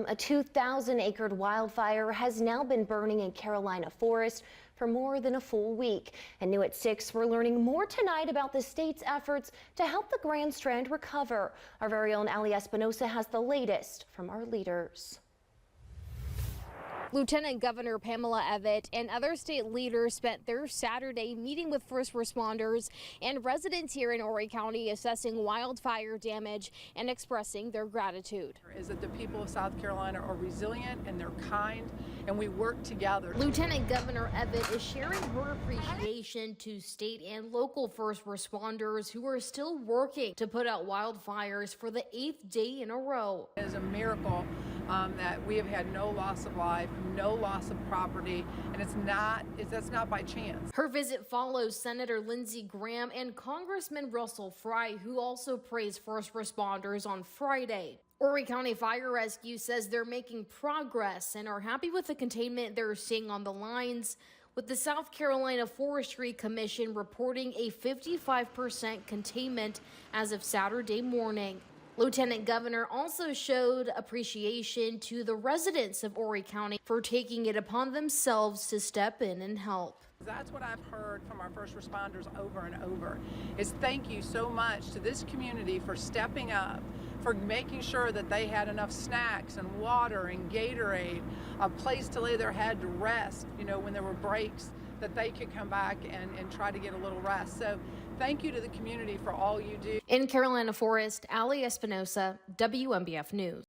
A 2,000-acre wildfire has now been burning in Carolina forest for more than a full week. And new at 6, we're learning more tonight about the state's efforts to help the Grand Strand recover. Our very own Ali Espinosa has the latest from our leaders. Lieutenant Governor Pamela Evette and other state leaders spent their Saturday meeting with first responders and residents here in Horry County, assessing wildfire damage and expressing their gratitude. Is that the people of South Carolina are resilient and they're kind, and we work together. Lieutenant Governor Evette is sharing her appreciation to state and local first responders who are still working to put out wildfires for the 8th day in a row. It is a miracle that we have had no loss of life, no loss of property, and that's not by chance. Her visit follows Senator Lindsey Graham and Congressman Russell Fry, who also praised first responders on Friday. Horry County Fire Rescue says they're making progress and are happy with the containment they're seeing on the lines, with the South Carolina Forestry Commission reporting a 55% containment as of Saturday morning. Lieutenant Governor also showed appreciation to the residents of Horry County for taking it upon themselves to step in and help. That's what I've heard from our first responders over and over, is thank you so much to this community for stepping up, for making sure that they had enough snacks and water and Gatorade, a place to lay their head to rest, when there were breaks, that they could come back and try to get a little rest. So thank you to the community for all you do. In Carolina Forest, Ali Espinosa, WMBF News.